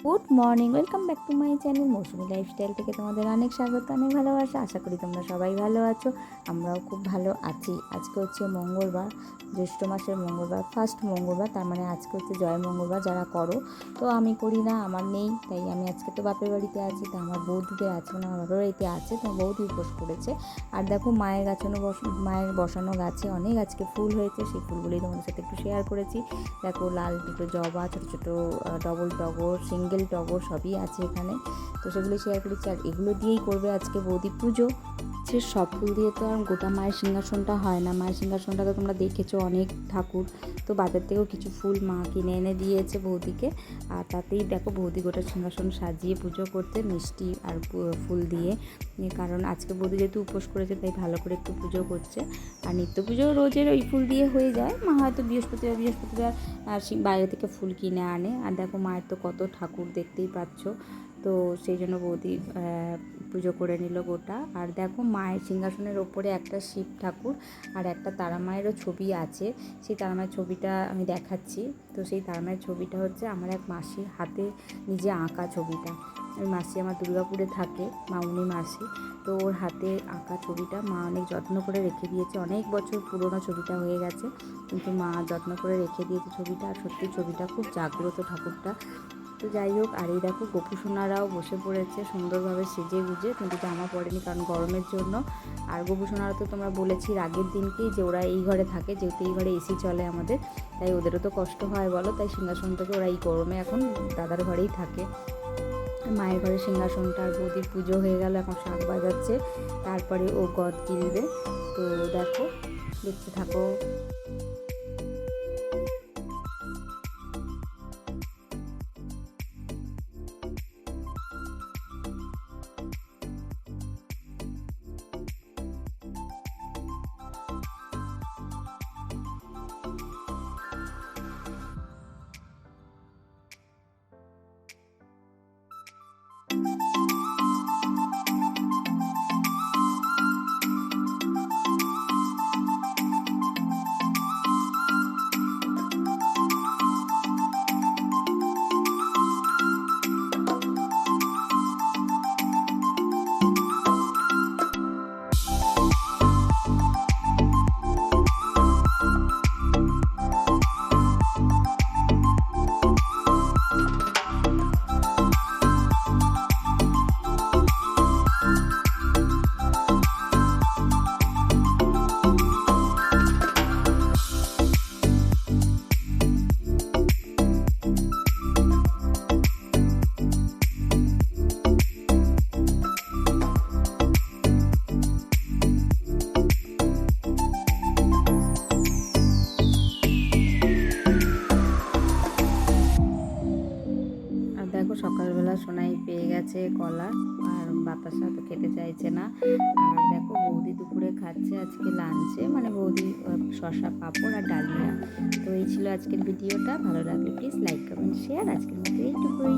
Good morning, welcome back to my channel Mousumi lifestyle থেকে তোমাদের অনেক স্বাগত, অনেক ভালোবাসা। আশা করি তোমরা সবাই ভালো আছো, আমরাও খুব ভালো আছি। আজকে হচ্ছে মঙ্গলবার, জ্যৈষ্ঠ মাসের মঙ্গলবার, ফার্স্ট মঙ্গলবার, তার মানে আজকে হচ্ছে জয় মঙ্গলবার। যারা করো, তো আমি করি না, আমার নেই, তাই আমি আজকে তো বাপের বাড়িতে আছি, তো আমার বৌদিদের আছে, মানে আমার বাপের বাড়িতে আছে, তো বৌদি উপোস করেছে। আর দেখো মায়ের বসানো গাছে অনেক আজকে ফুল হয়েছে, সেই ফুলগুলোই তোমাদের সাথে একটু শেয়ার করেছি। দেখো লাল দুটো জবা, ছোটো ছোটো ডবল টগর, সিঙ্গেল টগর সবই আছে এখানে, তো সেগুলো শেয়ার করেছি। আর এগুলো দিয়েই করবে আজকে বৌদি পুজো। সে সব ফুল দিয়ে তো আর গোটা মায়ের সিংহাসনটা হয় না। মায়ের সিংহাসনটা তো তোমরা দেখেছো, অনেক ঠাকুর, তো বাজার থেকেও কিছু ফুল মা কিনে এনে দিয়েছে বৌদিকে। আর তাতেই দেখো বৌদি গোটা সিংহাসন সাজিয়ে পুজো করতে, মিষ্টি আর ফুল দিয়ে। কারণ আজকে বৌদি যেহেতু উপোস করেছে, তাই ভালো করে একটু পুজো করছে। আর নিত্য পুজো রোজের ওই ফুল দিয়ে হয়ে যায়, মা হয়তো বৃহস্পতিবার বাইরে থেকে ফুল কিনে আনে। আর দেখো মায়ের তো কত ঠাকুর, দেখতেই পাচ্ছ, তো সেই জন্য বৌদি পুজো করে নিল গোটা। আর দেখো মায়ের সিংহাসনের ওপরে একটা শিব ঠাকুর আর একটা তারা মায়েরও ছবি আছে। সেই তারা মায়ের ছবিটা আমি দেখাচ্ছি। তো সেই তারা মায়ের ছবিটা হচ্ছে আমার এক মাসির হাতে নিজে আঁকা ছবিটা। ওই মাসি আমার দুর্গাপুরে থাকে, মামুনি মাসি, তো ওর হাতে আঁকা ছবিটা মা অনেক যত্ন করে রেখে দিয়েছে। অনেক বছর পুরনো ছবিটা হয়ে গেছে, কিন্তু মা যত্ন করে রেখে দিয়েছে ছবিটা। আর সত্যি ছবিটা খুব জাগ্রত ঠাকুরটা। তো যাই হোক, আর এই দেখো গোপুসোনারাও বসে পড়েছে সুন্দরভাবে সেজে গুজে, কিন্তু জামা পরেনি কারণ গরমের জন্য। আর গোপুসোনারা তো তোমরা বলেছি আগের দিনকেই যে ওরা এই ঘরে থাকে, যেহেতু এই ঘরে এসি চলে আমাদের, তাই ওদেরও তো কষ্ট হয় বলো, তাই সিংহাসন থেকে ওরা এই গরমে এখন দাদার ঘরেই থাকে। মায়ের ঘরে সিংহাসনটা আর বৌদির পুজো হয়ে গেল, এখন শাঁখ বাজাচ্ছে, তারপরে ও গদ গিলবে। তো দেখো, দেখতে থাকো। দেখো সকালবেলা সোনাই পেয়ে গেছে কলা আর বাতাসা, তো খেতে চাইছে না। আর দেখো বৌদি দুপুরে খাচ্ছে আজকে লাঞ্চে, মানে বৌদি শসা, পাঁপড় আর ডালিয়া। তো এই ছিল আজকের ভিডিওটা। ভালো লাগলে প্লিজ লাইক, কমেন্ট, শেয়ার। আজকের মতো এইটুকুই।